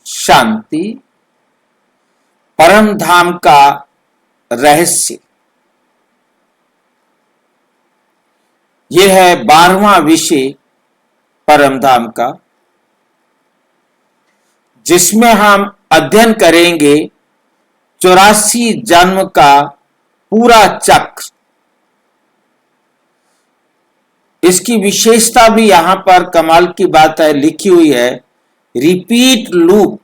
शांति, परम धाम का रहस्य। यह है 12वां विषय परम धाम का, जिसमें हम अध्ययन करेंगे 84 जन्म का पूरा चक्र। इसकी विशेषता भी यहां पर कमाल की बात है, लिखी हुई है रिपीट लूप।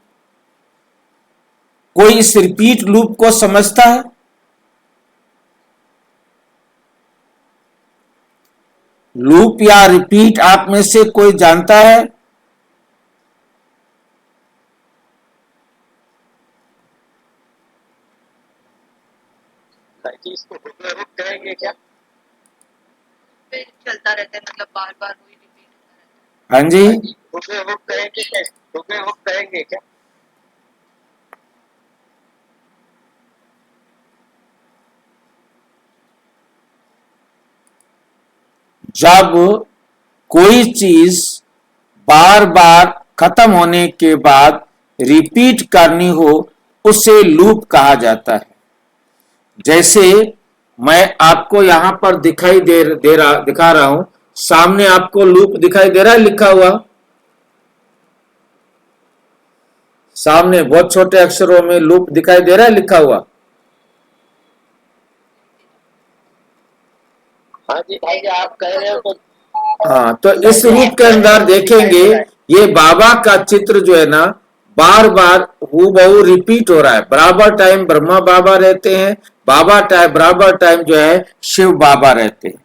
कोई इस रिपीट लूप को समझता है? लूप या रिपीट आप में से कोई जानता है? इसको हुक कहेंगे क्या? चलता रहता है, मतलब बार बार वही रिपीट होता रहता हाँ जी, हुक कहेंगे क्या? हुक कहेंगे क्या? जब कोई चीज बार बार खत्म होने के बाद रिपीट करनी हो, उसे लूप कहा जाता है। जैसे मैं आपको यहां पर दिखा रहा हूं, सामने आपको लूप दिखाई दे रहा है लिखा हुआ, सामने बहुत छोटे अक्षरों में लूप दिखाई दे रहा है लिखा हुआ। हाँ जी भाई, आप कह रहे हो तो हाँ, तो इस रूप के अंदर देखेंगे ये बाबा का चित्र जो है ना, बार बार हूबहू रिपीट हो रहा है। बराबर टाइम ब्रह्मा बाबा रहते हैं, बराबर टाइम जो है शिव बाबा रहते हैं।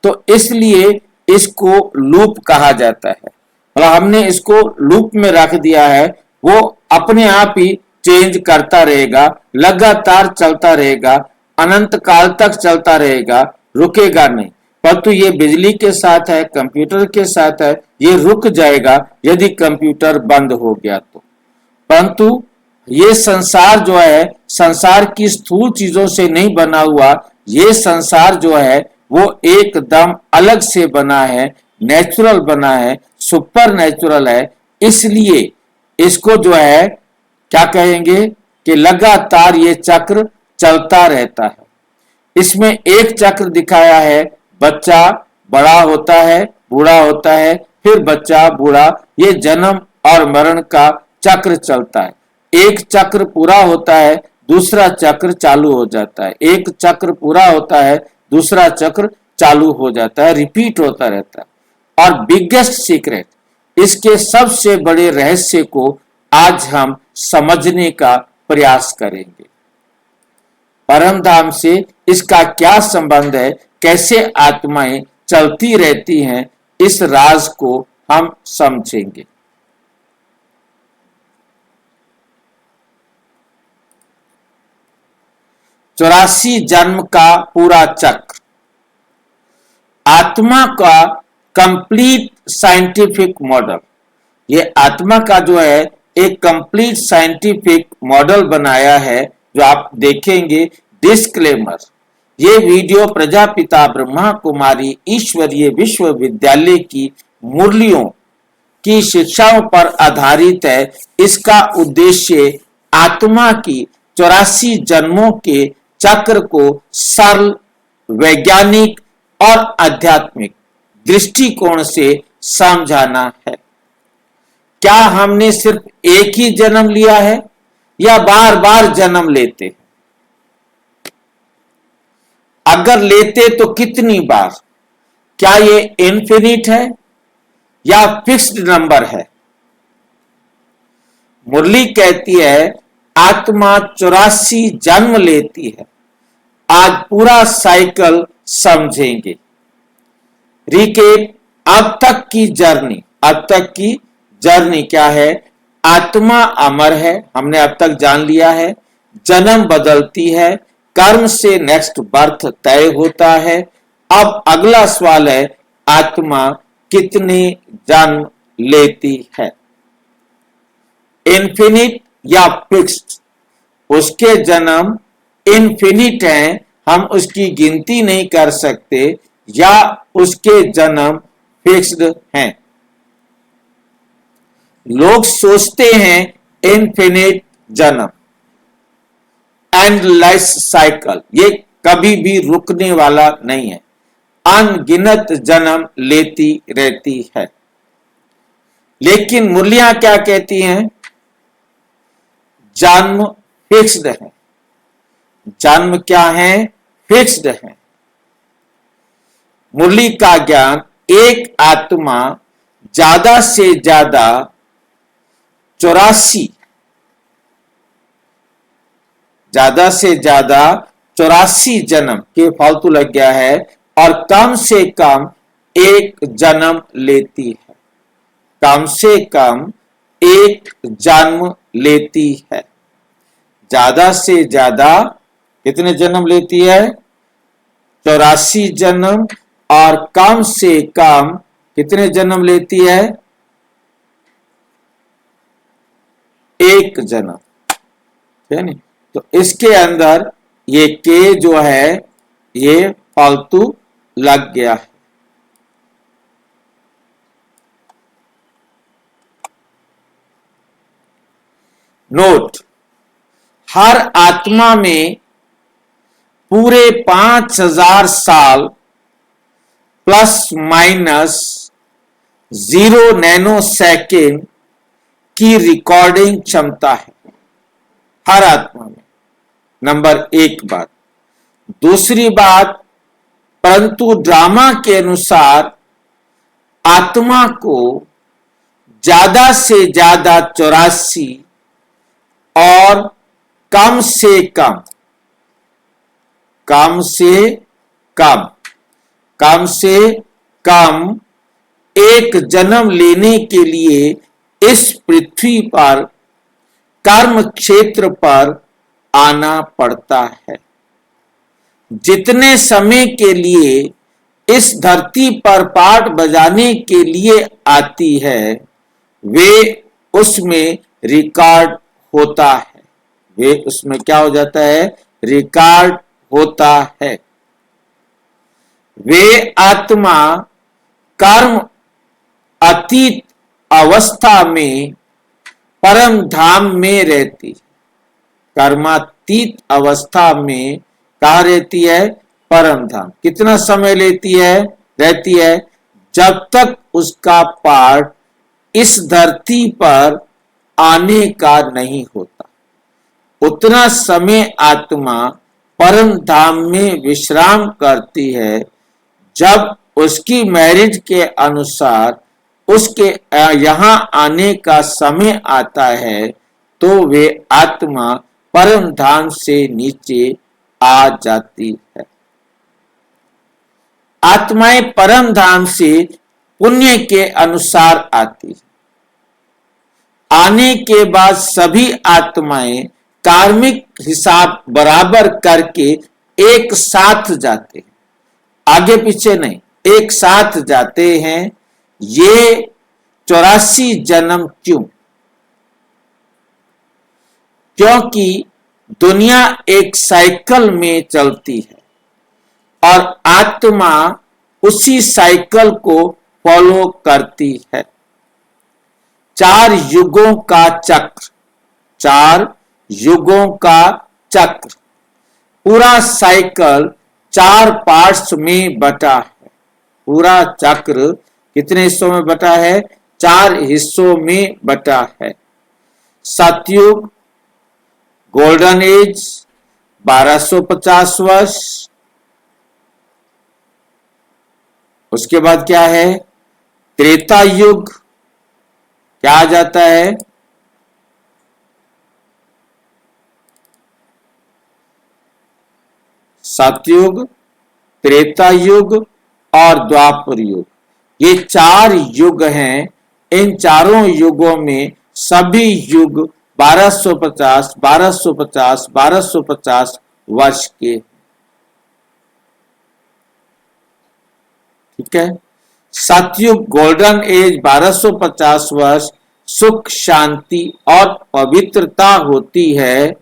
तो इसलिए इसको लूप कहा जाता है। मतलब हमने इसको लूप में रख दिया है, वो अपने आप ही चेंज करता रहेगा, लगातार चलता रहेगा, अनंत काल तक चलता रहेगा, रुकेगा नहीं। परंतु ये बिजली के साथ है, कंप्यूटर के साथ है, ये रुक जाएगा यदि कंप्यूटर बंद हो गया तो। परंतु ये संसार जो है, संसार की स्थूल चीजों से नहीं बना हुआ, ये संसार जो है वो एकदम अलग से बना है, नेचुरल बना है, सुपर नेचुरल है। इसलिए इसको जो है क्या कहेंगे कि लगातार ये चक्र चलता रहता है। इसमें एक चक्र दिखाया है, बच्चा बड़ा होता है, बूढ़ा होता है, फिर बच्चा बूढ़ा, ये जन्म और मरण का चक्र चलता है। एक चक्र पूरा होता है, दूसरा चक्र चालू हो जाता है, एक चक्र पूरा होता है, दूसरा चक्र चालू हो जाता है, रिपीट होता रहता है। और बिगेस्ट सीक्रेट, इसके सबसे बड़े रहस्य को आज हम समझने का प्रयास करेंगे। परम धाम से इसका क्या संबंध है, कैसे आत्माएं चलती रहती हैं, इस राज को हम समझेंगे। चौरासी जन्म का पूरा चक्र, आत्मा का कंप्लीट साइंटिफिक मॉडल। ये आत्मा का जो है एक कंप्लीट साइंटिफिक मॉडल बनाया है, जो आप देखेंगे। डिस्क्लेमर, ये वीडियो प्रजापिता ब्रह्मा कुमारी ईश्वरीय विश्वविद्यालय की मुरलियों की शिक्षाओं पर आधारित है। इसका उद्देश्य आत्मा की 84 जन्मों के चक्र को सरल, वैज्ञानिक और आध्यात्मिक दृष्टिकोण से समझाना है। क्या हमने सिर्फ एक ही जन्म लिया है या बार बार जन्म लेते हैं? अगर लेते तो कितनी बार? क्या ये इनफिनिट है या फिक्स्ड नंबर है? मुरली कहती है आत्मा 84 जन्म लेती है। आज पूरा साइकिल समझेंगे। रिकेप, अब तक की जर्नी क्या है? आत्मा अमर है, हमने अब तक जान लिया है। जन्म बदलती है, कर्म से नेक्स्ट बर्थ तय होता है। अब अगला सवाल है, आत्मा कितने जन्म लेती है? इन्फिनिट या फिक्स्ड? उसके जन्म इन्फिनिट हैं, हम उसकी गिनती नहीं कर सकते, या उसके जन्म फिक्स्ड हैं। लोग सोचते हैं इनफिनिट जन्म, एंडलेस साइकिल, ये कभी भी रुकने वाला नहीं है, अनगिनत जन्म लेती रहती है। लेकिन मुरलियां क्या कहती हैं? जन्म फिक्स्ड है। जन्म क्या है? फिक्स्ड है। मुरली का ज्ञान, एक आत्मा ज्यादा से ज्यादा 84 जन्म के फालतू लग गया है, और कम से कम एक जन्म लेती है। कम से कम एक जन्म लेती है। ज्यादा से ज्यादा कितने जन्म लेती है? 84 जन्म, और कम से कम कितने जन्म लेती है? एक जन्म, है नहीं? तो इसके अंदर ये के जो है ये फालतू लग गया है। नोट, हर आत्मा में पूरे 5000 साल प्लस माइनस 0 नैनो सेकेंड की रिकॉर्डिंग क्षमता है हर आत्मा में। नंबर 1 बात। दूसरी बात, परंतु ड्रामा के अनुसार आत्मा को ज्यादा से ज्यादा 84 और कम से कम एक जन्म लेने के लिए इस पृथ्वी पर कर्म क्षेत्र पर आना पड़ता है। जितने समय के लिए इस धरती पर पाठ बजाने के लिए आती है, वे उसमें रिकॉर्ड होता है। वे उसमें क्या हो जाता है? रिकॉर्ड होता है। वे आत्मा कर्म अतीत अवस्था में परम धाम में रहती, कर्मातीत अवस्था में कहा रहती है? परम धाम। कितना समय लेती है? रहती है जब तक उसका पार्ट इस धरती पर आने का नहीं होता। उतना समय आत्मा परम धाम में विश्राम करती है। जब उसकी मैरिज के अनुसार उसके यहां आने का समय आता है, तो वे आत्मा परम धाम से नीचे आ जाती है। आत्माएं परम धाम से पुण्य के अनुसार आती है। आने के बाद सभी आत्माएं कार्मिक हिसाब बराबर करके एक साथ जाते हैं, आगे पीछे नहीं, एक साथ जाते हैं। ये 84 जन्म क्यों? क्योंकि दुनिया एक साइकिल में चलती है और आत्मा उसी साइकिल को फॉलो करती है। 4 युगों का चक्र, 4 युगों का चक्र, पूरा साइकिल 4 पार्ट्स में बटा है। पूरा चक्र कितने हिस्सों में बटा है? 4 हिस्सों में बटा है। सतयुग, गोल्डन एज 1250 वर्ष। उसके बाद क्या है? त्रेता युग, क्या आ जाता है? सतयुग, त्रेता युग और द्वापर युग। ये 4 युग हैं। इन चारों युगों में सभी युग 1250, 1250, 1250 वर्ष के। ठीक है। सतयुग गोल्डन एज 1250 वर्ष सुख, शांति और पवित्रता होती है।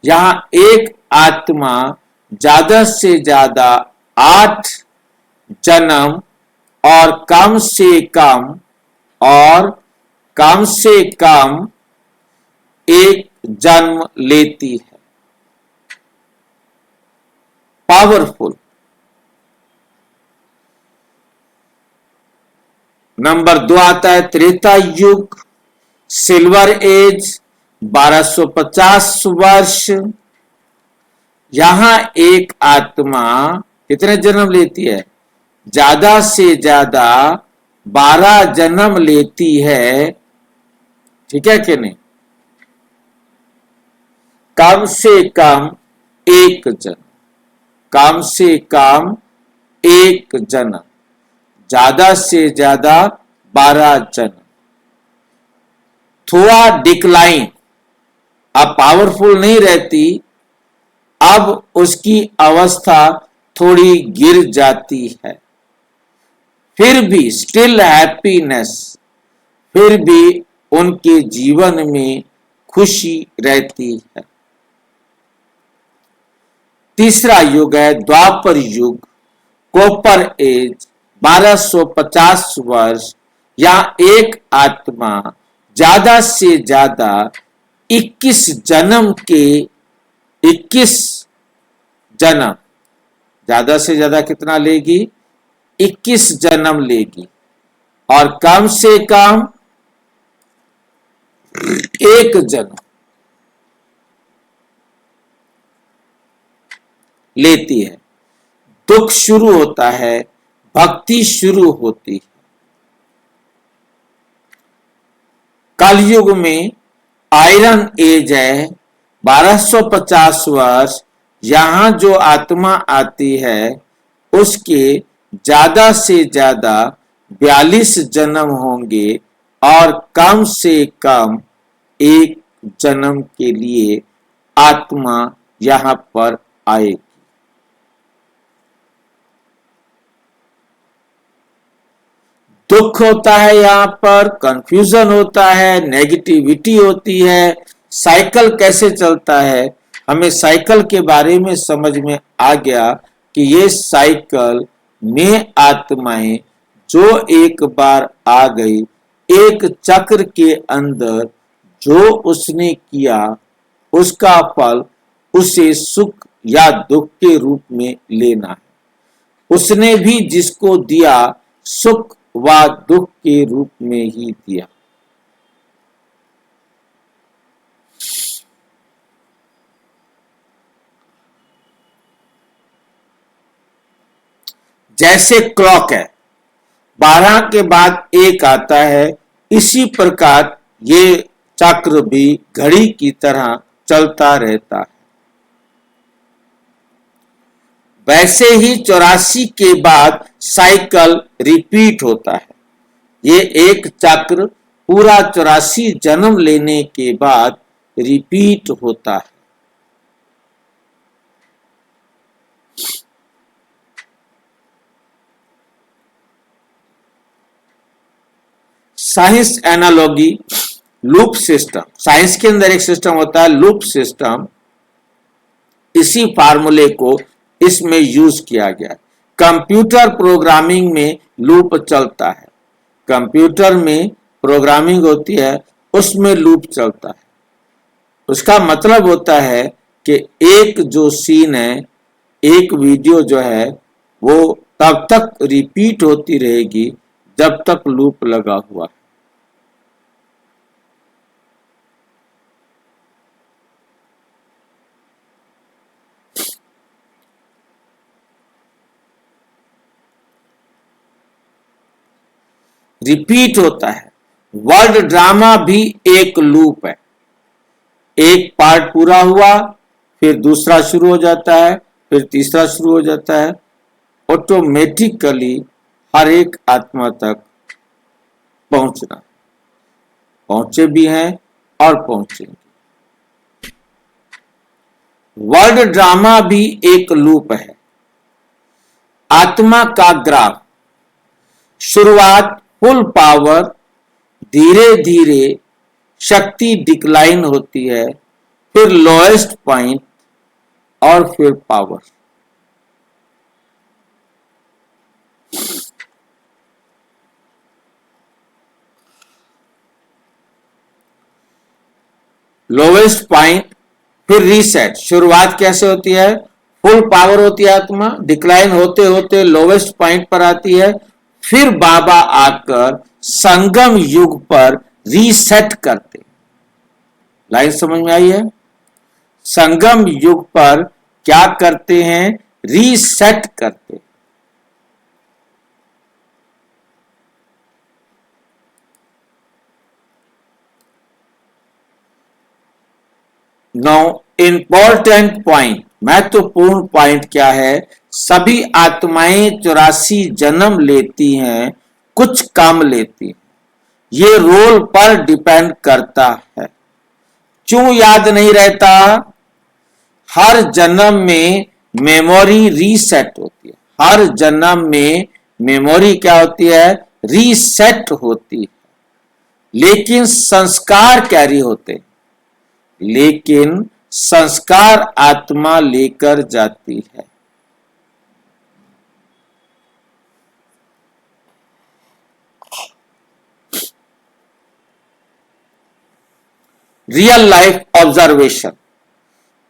यहां एक आत्मा ज्यादा से ज्यादा 8 जन्म और कम से कम एक जन्म लेती है। पावरफुल। नंबर 2 आता है त्रेता युग, सिल्वर एज, 1250 वर्ष। यहां एक आत्मा कितने जन्म लेती है? ज्यादा से ज्यादा 12 जन्म लेती है। ठीक है कि नहीं? कम से कम एक जन्म, कम से कम एक जन्म, ज्यादा से ज्यादा 12 जन्म। थोड़ा डिक्लाइन, अब पावरफुल नहीं रहती, अब उसकी अवस्था थोड़ी गिर जाती है, फिर भी स्टिल हैप्पीनेस, फिर भी उनके जीवन में खुशी रहती है। तीसरा युग है द्वापर युग, कॉपर एज, 1250 वर्ष। या एक आत्मा ज्यादा से ज्यादा 21 जन्म के 21 जन्म, ज्यादा से ज्यादा कितना लेगी? 21 जन्म लेगी, और कम से कम एक जन्म लेती है। दुख शुरू होता है, भक्ति शुरू होती है। कलयुग में आयरन एज है, 1250 वर्ष। यहां जो आत्मा आती है उसके ज्यादा से ज्यादा 42 जन्म होंगे, और कम से कम एक जन्म के लिए आत्मा यहां पर आएगी। दुख होता है, यहां पर कंफ्यूजन होता है, नेगेटिविटी होती है। साइकिल कैसे चलता है? हमें साइकिल के बारे में समझ में आ गया कि ये साइकिल में आत्माएं जो एक बार आ गई, एक चक्र के अंदर जो उसने किया उसका फल उसे सुख या दुख के रूप में लेना है। उसने भी जिसको दिया सुख व दुख के रूप में ही दिया। जैसे क्लॉक है, 12 के बाद 1 आता है, इसी प्रकार ये चक्र भी घड़ी की तरह चलता रहता है। वैसे ही 84 के बाद साइकिल रिपीट होता है। ये एक चक्र पूरा 84 जन्म लेने के बाद रिपीट होता है। Science analogy, loop system. Science के अंदर एक सिस्टम होता है लूप सिस्टम। इसी फार्मूले को इसमें यूज किया गया। कंप्यूटर प्रोग्रामिंग में लूप चलता है। कंप्यूटर में प्रोग्रामिंग होती है, उसमें लूप चलता है। उसका मतलब होता है कि एक जो सीन है, एक वीडियो जो है, वो तब तक रिपीट होती रहेगी जब तक लूप लगा हुआ है। रिपीट होता है। वर्ल्ड ड्रामा भी एक लूप है। एक पार्ट पूरा हुआ, फिर दूसरा शुरू हो जाता है, फिर तीसरा शुरू हो जाता है। ऑटोमेटिकली हर एक आत्मा तक पहुंचना, पहुंचे भी हैं और पहुंचेंगे। वर्ल्ड ड्रामा भी एक लूप है। आत्मा का ग्राफ, शुरुआत फुल पावर, धीरे धीरे शक्ति डिक्लाइन होती है, फिर लोएस्ट पॉइंट और फिर पावर। लोवेस्ट पॉइंट, फिर रीसेट। शुरुआत कैसे होती है? फुल पावर होती है आत्मा, डिक्लाइन होते होते लोवेस्ट पॉइंट पर आती है, फिर बाबा आकर संगम युग पर रीसेट करते। लाइन समझ में आई है? संगम युग पर क्या करते हैं? रीसेट करते। नाउ इंपॉर्टेंट पॉइंट, महत्वपूर्ण पॉइंट क्या है? सभी आत्माएं 84 जन्म लेती हैं, कुछ कम लेती हैं। ये रोल पर डिपेंड करता है। क्यों याद नहीं रहता? हर जन्म में मेमोरी रीसेट होती है। हर जन्म में मेमोरी क्या होती है? रीसेट होती है। लेकिन संस्कार कैरी होते हैं। लेकिन संस्कार आत्मा लेकर जाती है। रियल लाइफ ऑब्जर्वेशन,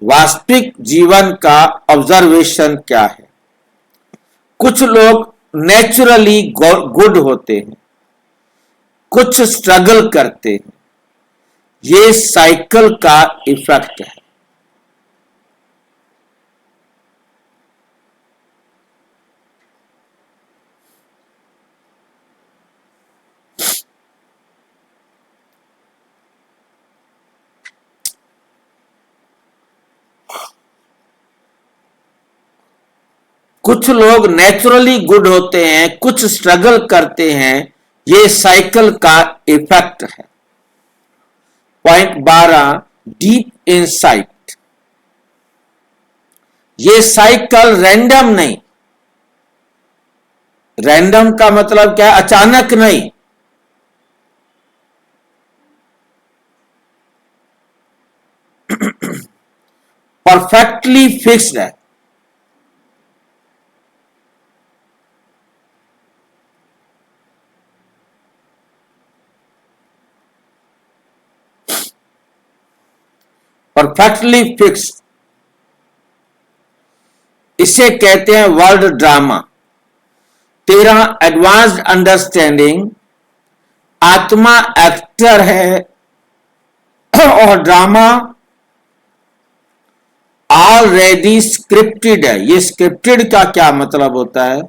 वास्तविक जीवन का ऑब्जर्वेशन क्या है? कुछ लोग नेचुरली गुड होते हैं, कुछ स्ट्रगल करते हैं। ये साइकिल का इफेक्ट है। कुछ लोग नेचुरली गुड होते हैं, कुछ स्ट्रगल करते हैं। ये साइकिल का इफेक्ट है। Point 12, deep insight. ये साइकिल रैंडम नहीं। रैंडम का मतलब क्या है? अचानक नहीं। परफेक्टली फिक्स्ड है। परफेक्टली फिक्स्ड, इसे कहते हैं वर्ड ड्रामा। 13, advanced understanding. आत्मा एक्टर है और ड्रामा ऑलरेडी स्क्रिप्टेड है। ये स्क्रिप्टेड का क्या मतलब होता है?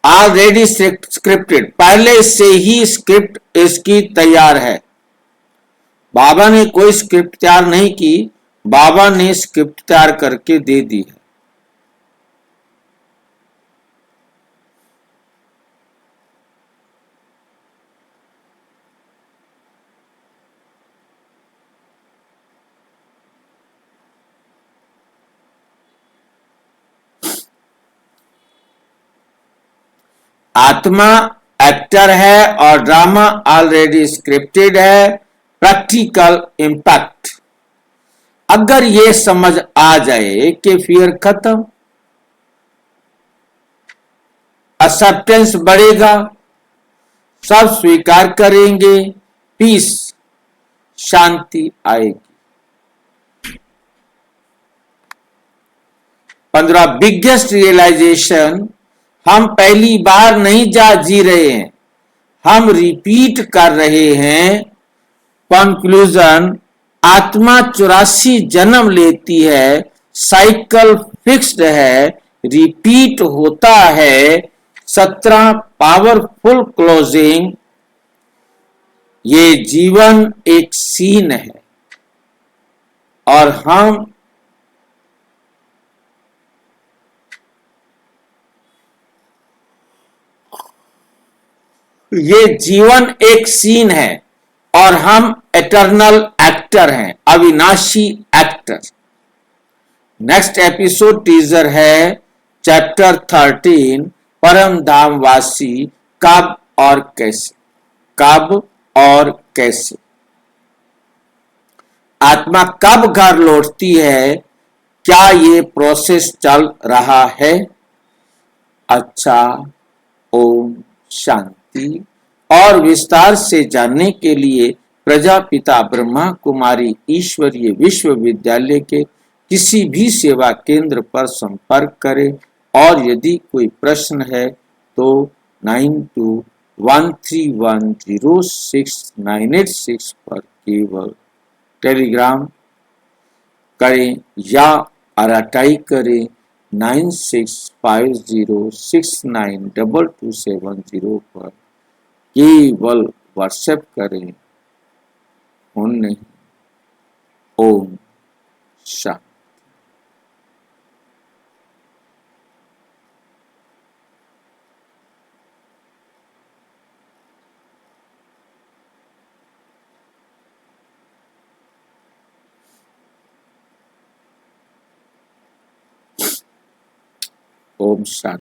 ऑलरेडी स्क्रिप्टेड, पहले से ही स्क्रिप्ट इसकी तैयार है। बाबा ने कोई स्क्रिप्ट तैयार नहीं की, बाबा ने स्क्रिप्ट तैयार करके दे दी है। आत्मा एक्टर है और ड्रामा ऑलरेडी स्क्रिप्टेड है। प्रैक्टिकल इंपैक्ट, अगर ये समझ आ जाए कि फियर खत्म, एक्सेप्टेंस बढ़ेगा, सब स्वीकार करेंगे, पीस, शांति आएगी। 15, बिगेस्ट रियलाइजेशन। हम पहली बार नहीं जी रहे हैं, हम रिपीट कर रहे हैं। कंक्लूजन, आत्मा 84 जन्म लेती है, साइकिल फिक्स्ड है, रिपीट होता है। 17, पावरफुल क्लोजिंग। ये जीवन एक सीन है और हम ये जीवन एक सीन है और हम एटर्नल एक्टर हैं, अविनाशी एक्टर। नेक्स्ट एपिसोड टीजर है चैप्टर 13, परम धाम वासी, कब और कैसे। कब और कैसे आत्मा कब घर लौटती है? क्या ये प्रोसेस चल रहा है? अच्छा, ओम शांति। और विस्तार से जानने के लिए प्रजापिता ब्रह्मा कुमारी ईश्वरीय विश्वविद्यालय के किसी भी सेवा केंद्र पर संपर्क करें और यदि कोई प्रश्न है तो 9213106986 पर केवल टेलीग्राम करें या आरटीआई करें 9650692270 पर केवल व्हाट्सएप करें, फोन नहीं। ओम शांति। ओम शांति।